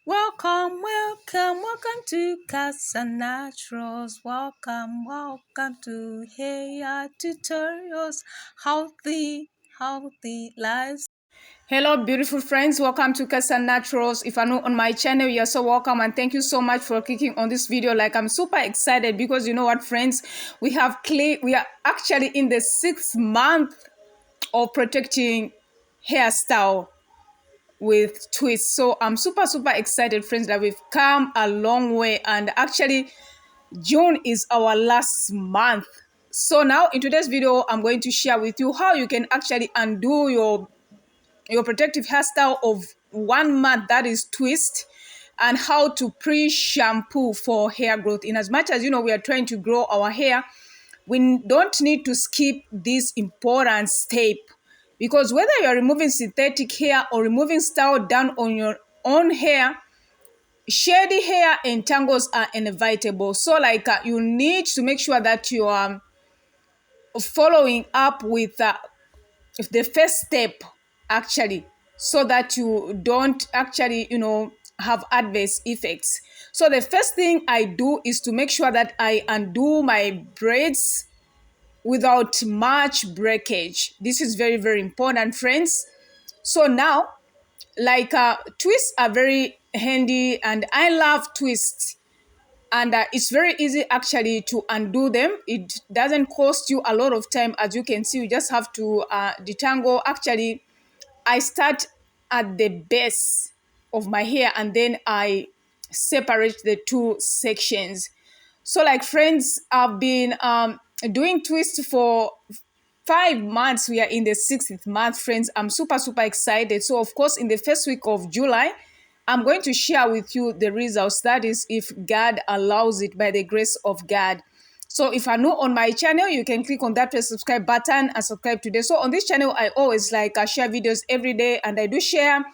Welcome to Cassia Naturals. Welcome to hair tutorials. Healthy lives. Hello, beautiful friends. Welcome to Cassia Naturals. If you're new on my channel, you're so welcome and thank you so much for clicking on this video. Like, I'm super excited because you know what, friends, we are actually in the 6th month of protecting hairstyle with twists. So I'm super excited, friends, that we've come a long way, and actually June is our last month. So now in today's video I'm going to share with you how you can actually undo your protective hairstyle of 1 month, that is twist, and how to pre-shampoo for hair growth. In as much as you know we are trying to grow our hair, we don't need to skip this important step, because whether you're removing synthetic hair or removing style down on your own hair, shady hair and tangles are inevitable. So you need to make sure that you are following up with the first step, actually, so that you don't actually have adverse effects. So the first thing I do is to make sure that I undo my braids without much breakage. This is very important, friends. So now, twists are very handy and I love twists, and it's very easy actually to undo them. It doesn't cost you a lot of time. As you can see, you just have to detangle. Actually, I start at the base of my hair and then I separate the two sections. So friends, I've been doing twists for 5 months. We are in the 6th month, friends. I'm super excited. So of course, in the first week of July, I'm going to share with you the results. That is, if God allows it, by the grace of God. So if you're new on my channel, you can click on that subscribe button and subscribe today. So on this channel, I always share videos every day, and I do share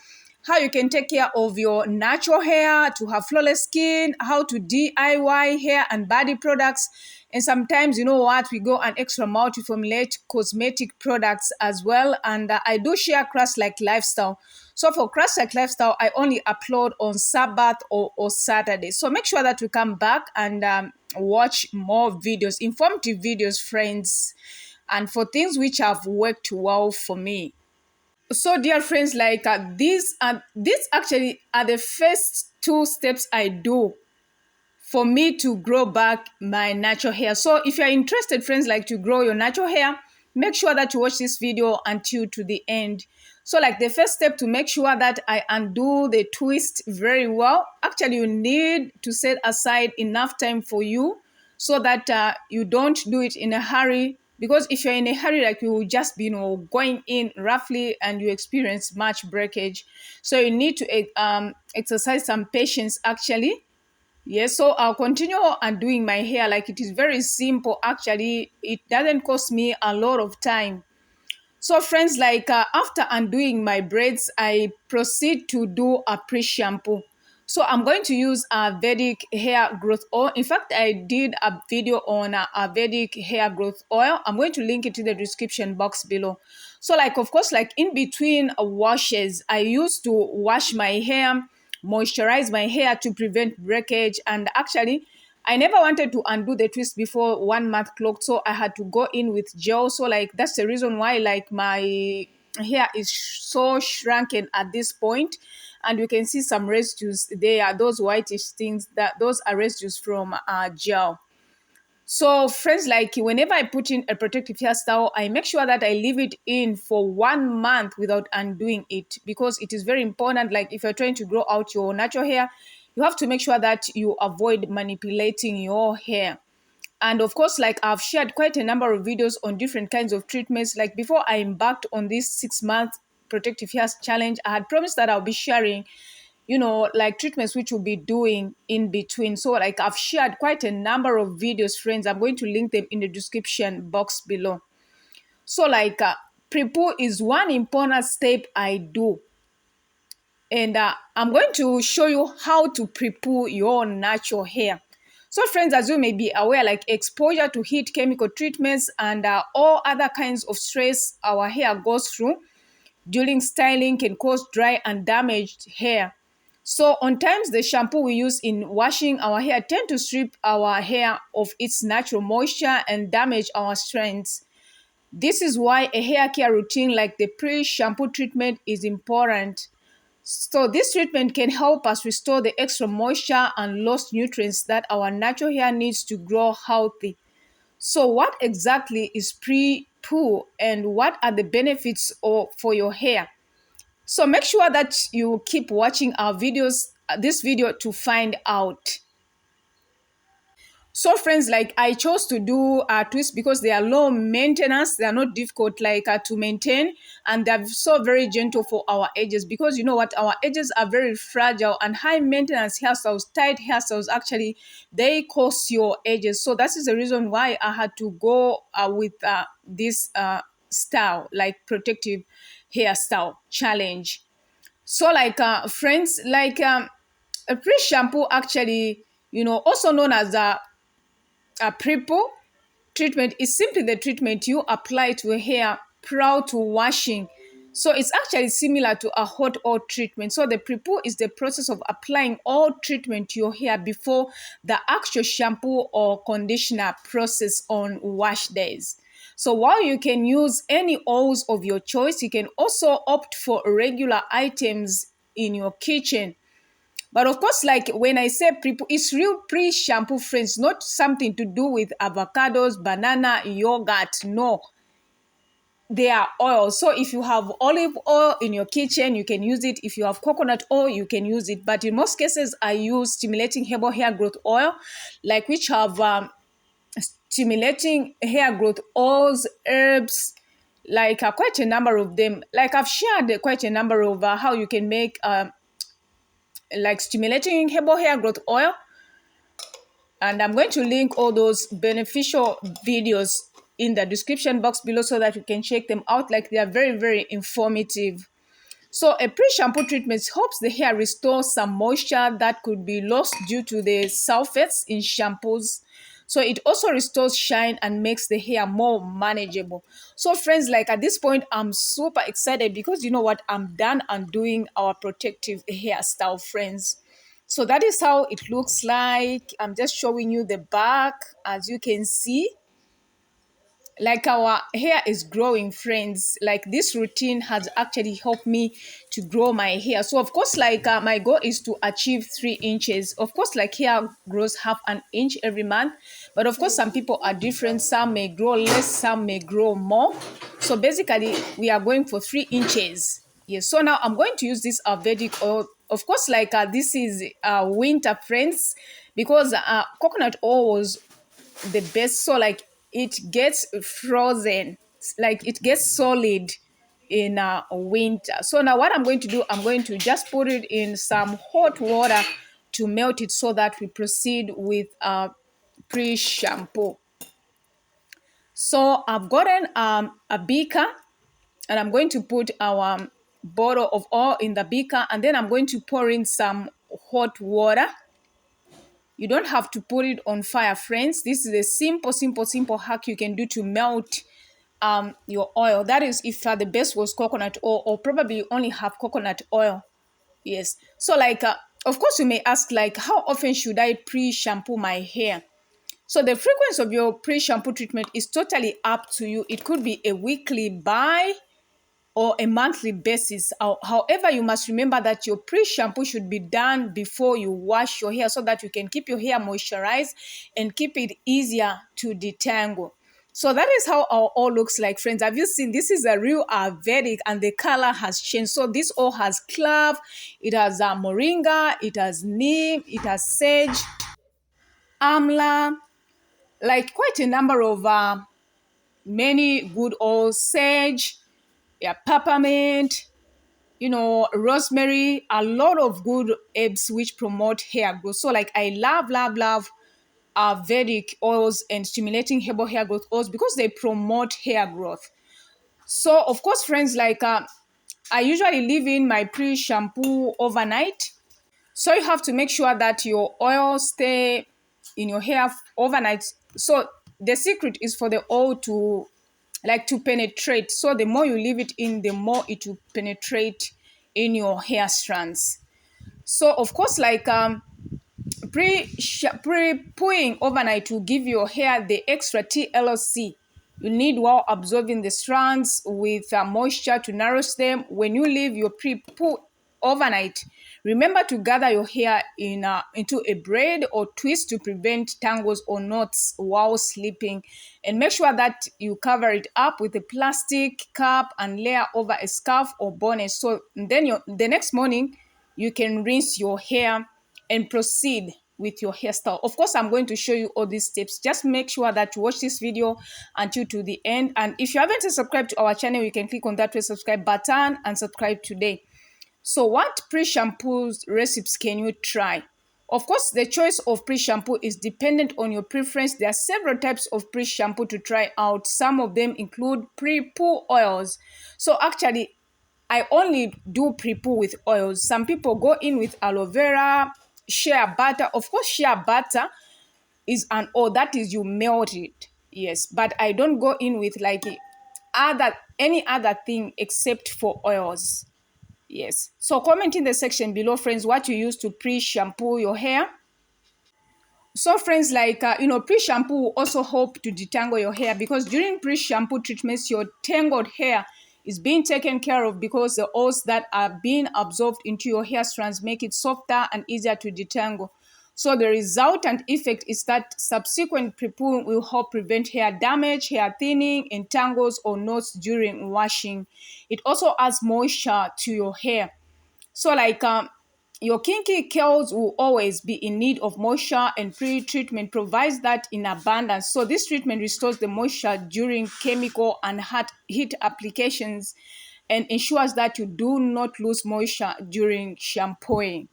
how you can take care of your natural hair to have flawless skin, how to DIY hair and body products, and sometimes, you know what, we go an extra mile to formulate cosmetic products as well. And I do share class like lifestyle. So for class like lifestyle, I only upload on Sabbath or Saturday. So make sure that you come back and watch more videos, informative videos, friends, and for things which have worked well for me. So dear friends, these actually are the first two steps I do for me to grow back my natural hair. So if you're interested, friends, to grow your natural hair, make sure that you watch this video until to the end. So the first step to make sure that I undo the twist very well, actually you need to set aside enough time for you so that you don't do it in a hurry. Because if you're in a hurry, you will just be going in roughly and you experience much breakage. So you need to exercise some patience, actually. Yes, so I'll continue undoing my hair. It is very simple, actually. It doesn't cost me a lot of time. So friends, after undoing my braids, I proceed to do a pre-shampoo. So I'm going to use a Vedic hair growth oil. In fact, I did a video on a Vedic hair growth oil. I'm going to link it in the description box below. So of course, in between washes, I used to wash my hair, moisturize my hair to prevent breakage. And actually, I never wanted to undo the twist before 1 month clocked, so I had to go in with gel. So that's the reason why my hair is so shrunken at this point, and you can see some residues there. Those whitish things, those are residues from gel. So friends, whenever I put in a protective hairstyle, I make sure that I leave it in for 1 month without undoing it, because it is very important. If you're trying to grow out your natural hair, you have to make sure that you avoid manipulating your hair. And of course, I've shared quite a number of videos on different kinds of treatments. Before I embarked on this 6-month protective hair challenge, I had promised that I'll be sharing treatments which we'll be doing in between. So I've shared quite a number of videos, friends. I'm going to link them in the description box below. So pre-poo is one important step I do, and I'm going to show you how to pre-poo your natural hair. So friends, as you may be aware, exposure to heat, chemical treatments, and all other kinds of stress our hair goes through during styling can cause dry and damaged hair. So on times the shampoo we use in washing our hair tend to strip our hair of its natural moisture and damage our strands. This is why a hair care routine like the pre-shampoo treatment is important. So this treatment can help us restore the extra moisture and lost nutrients that our natural hair needs to grow healthy. So what exactly is pre-poo and what are the benefits for your hair? So make sure that you keep watching our videos, this video to find out. So friends, like I chose to do twists because they are low maintenance. They are not difficult like to maintain, and they're so very gentle for our edges because you know what, our edges are very fragile, and high maintenance hairstyles, tight hairstyles, actually they cause your edges. So that is the reason why I had to go with this style, like protective hairstyle challenge. So like friends, like a pre-shampoo actually, also known as a pre-poo treatment, is simply the treatment you apply to a hair prior to washing. So it's actually similar to a hot oil treatment. So the pre-poo is the process of applying oil treatment to your hair before the actual shampoo or conditioner process on wash days. So while you can use any oils of your choice, you can also opt for regular items in your kitchen. But of course, like when I say pre, it's real pre-shampoo, friends, not something to do with avocados, banana, yogurt. No, they are oil. So if you have olive oil in your kitchen, you can use it. If you have coconut oil, you can use it. But in most cases, I use stimulating herbal hair growth oil, like which have stimulating hair growth oils, herbs, like quite a number of them. Like I've shared quite a number of how you can make like stimulating herbal hair growth oil, and I'm going to link all those beneficial videos in the description box below so that you can check them out. Like they are very, very informative. So a pre-shampoo treatment helps the hair restore some moisture that could be lost due to the sulfates in shampoos. So it also restores shine and makes the hair more manageable. So friends, like at this point, I'm super excited because you know what? I'm done and doing our protective hairstyle, friends. So that is how it looks like. I'm just showing you the back, as you can see. Like our hair is growing, friends. Like this routine has actually helped me to grow my hair. So of course, like my goal is to achieve 3 inches. Of course, like hair grows half an inch every month, but of course some people are different. Some may grow less, some may grow more. So basically we are going for 3 inches. Yes, so now I'm going to use this Vedic oil. Of course, like this is winter, friends, because coconut oil was the best. So like it gets frozen, like it gets solid in winter. So now what I'm going to do, I'm going to just put it in some hot water to melt it so that we proceed with pre-shampoo. So I've gotten a beaker, and I'm going to put our bottle of oil in the beaker, and then I'm going to pour in some hot water. You don't have to put it on fire, friends. This is a simple hack you can do to melt your oil. That is if the best was coconut oil, or probably you only have coconut oil. Yes. So like, of course you may ask like, how often should I pre-shampoo my hair? So the frequency of your pre-shampoo treatment is totally up to you. It could be a weekly buy or a monthly basis. However, you must remember that your pre-shampoo should be done before you wash your hair so that you can keep your hair moisturized and keep it easier to detangle. So that is how our oil looks like, friends. Have you seen? This is a real Ayurvedic, and the color has changed. So this oil has clove, it has moringa, it has neem, it has sage, amla, like quite a number of many good oils, sage, yeah, peppermint, rosemary, a lot of good herbs which promote hair growth. So like I love Vedic oils and stimulating herbal hair growth oils because they promote hair growth. So of course, friends, like I usually leave in my pre-shampoo overnight. So you have to make sure that your oil stay in your hair overnight. So the secret is for the oil to penetrate. So the more you leave it in, the more it will penetrate in your hair strands. So of course, like pre-pooing overnight will give your hair the extra TLC you need while absorbing the strands with moisture to nourish them. When you leave your pre-poo overnight, remember to gather your hair into a braid or twist to prevent tangles or knots while sleeping. And make sure that you cover it up with a plastic cap and layer over a scarf or bonnet. So then the next morning, you can rinse your hair and proceed with your hairstyle. Of course, I'm going to show you all these tips. Just make sure that you watch this video until to the end. And if you haven't subscribed to our channel, you can click on that red subscribe button and subscribe today. So what pre-shampoos recipes can you try? Of course, the choice of pre-shampoo is dependent on your preference. There are several types of pre-shampoo to try out. Some of them include pre-poo oils. So actually, I only do pre-poo with oils. Some people go in with aloe vera, shea butter. Of course, shea butter is an oil that is you melt it. Yes, but I don't go in with like any other thing except for oils. Yes. So comment in the section below, friends, what you use to pre-shampoo your hair. So friends, like, pre-shampoo will also help to detangle your hair because during pre-shampoo treatments, your tangled hair is being taken care of because the oils that are being absorbed into your hair strands make it softer and easier to detangle. So the resultant effect is that subsequent pre-poo will help prevent hair damage, hair thinning, and tangles or knots during washing. It also adds moisture to your hair. So like your kinky curls will always be in need of moisture, and pre-treatment provides that in abundance. So this treatment restores the moisture during chemical and heat applications and ensures that you do not lose moisture during shampooing.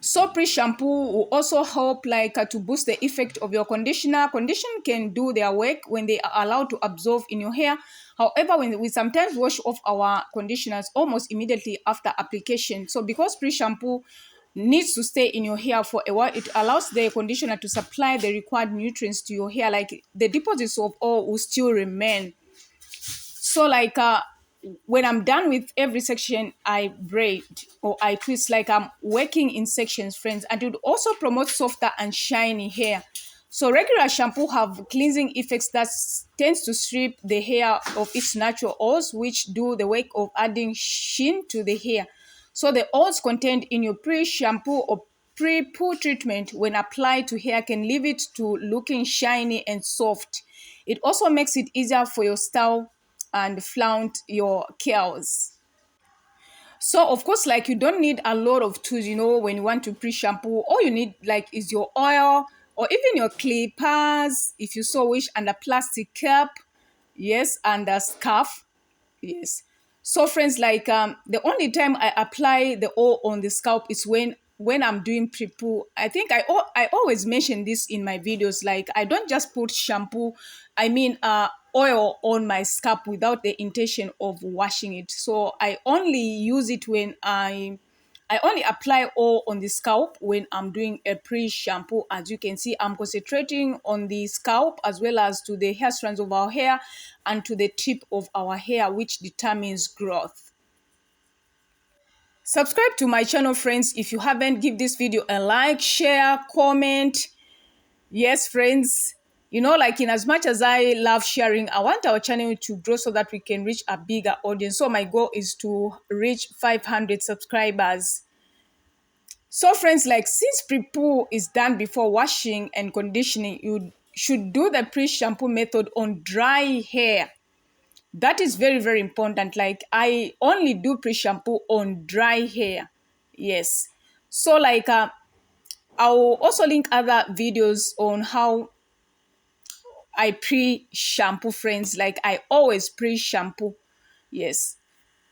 So pre-shampoo will also help like to boost the effect of your conditioner. Conditioner can do their work when they are allowed to absorb in your hair. However, when we sometimes wash off our conditioners almost immediately after application. So because pre-shampoo needs to stay in your hair for a while, it allows the conditioner to supply the required nutrients to your hair. Like the deposits of oil will still remain. So like when I'm done with every section, I braid or I twist, like I'm working in sections, friends, and it would also promote softer and shiny hair. So regular shampoo have cleansing effects that tends to strip the hair of its natural oils, which do the work of adding sheen to the hair. So the oils contained in your pre-shampoo or pre-poo treatment when applied to hair can leave it to looking shiny and soft. It also makes it easier for your style and flaunt your curls. So of course, like you don't need a lot of tools, when you want to pre-shampoo. All you need like is your oil or even your clippers, if you so wish, and a plastic cap, yes, and a scarf. Yes. So friends, like the only time I apply the oil on the scalp is when I'm doing pre-poo. I think I always mention this in my videos. Like I don't just put oil on my scalp without the intention of washing it. So I only use it when I only apply oil on the scalp when I'm doing a pre-shampoo. As you can see, I'm concentrating on the scalp as well as to the hair strands of our hair and to the tip of our hair, which determines growth. Subscribe to my channel, friends. If you haven't, give this video a like, share, comment. Yes, friends. Like in as much as I love sharing, I want our channel to grow so that we can reach a bigger audience. So my goal is to reach 500 subscribers. So friends, like since pre-poo is done before washing and conditioning, you should do the pre-shampoo method on dry hair. That is very, very important. Like I only do pre-shampoo on dry hair. Yes. So like I'll also link other videos on how I pre-shampoo, friends. Like I always pre-shampoo. Yes.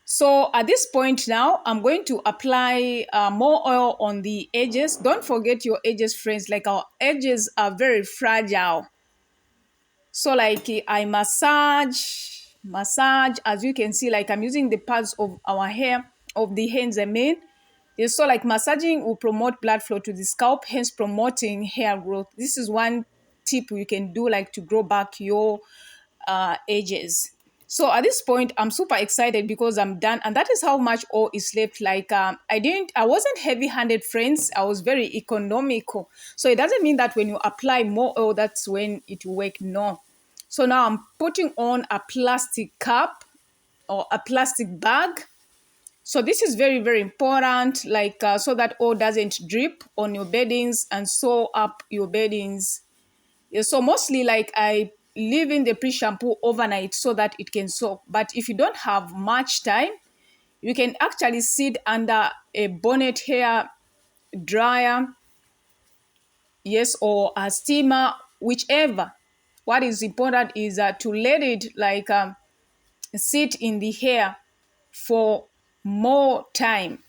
So at this point now, I'm going to apply more oil on the edges. Don't forget your edges, friends. Like our edges are very fragile. So like I massage, as you can see, like I'm using the parts of our hair, of the hands, I mean. Yes, so like massaging will promote blood flow to the scalp, hence promoting hair growth. This is one tip you can do like to grow back your edges. So at this point, I'm super excited because I'm done, and that is how much oil is left. Like I wasn't heavy-handed, friends. I was very economical. So it doesn't mean that when you apply more oil, that's when it will work. No. So now I'm putting on a plastic cup or a plastic bag. So this is very, very important, like so that oil doesn't drip on your beddings and sew up your beddings. Yeah, so mostly like I leave in the pre-shampoo overnight so that it can soak. But if you don't have much time, you can actually sit under a bonnet hair dryer, yes, or a steamer, whichever. What is important is to let it like sit in the hair for more time.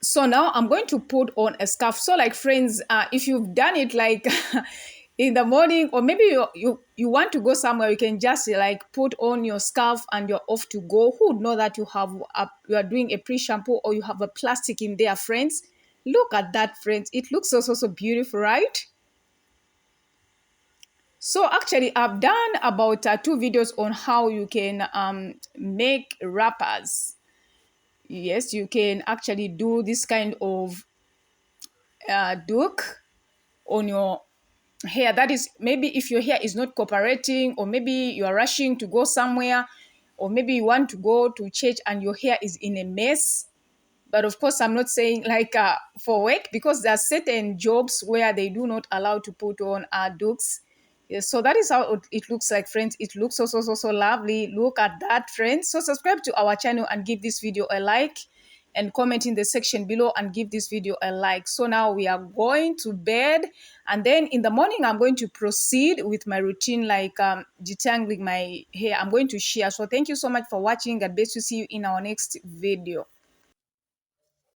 So now I'm going to put on a scarf. So like friends, if you've done it like in the morning, or maybe you want to go somewhere, you can just like put on your scarf and you're off to go. Who would know that you are doing a pre-shampoo or you have a plastic in there, friends? Look at that, friends. It looks so beautiful, right? So actually, I've done about 2 videos on how you can make wrappers. Yes, you can actually do this kind of duke on your hair. That is, maybe if your hair is not cooperating, or maybe you are rushing to go somewhere, or maybe you want to go to church and your hair is in a mess. But of course, I'm not saying like for work, because there are certain jobs where they do not allow to put on dukes. Yes, so that is how it looks like, friends. It looks so lovely. Look at that, friends. So subscribe to our channel and give this video a like, and comment in the section below and give this video a like. So now we are going to bed, and then in the morning I'm going to proceed with my routine, like detangling my hair. I'm going to share. So thank you so much for watching. God bless you. See you in our next video.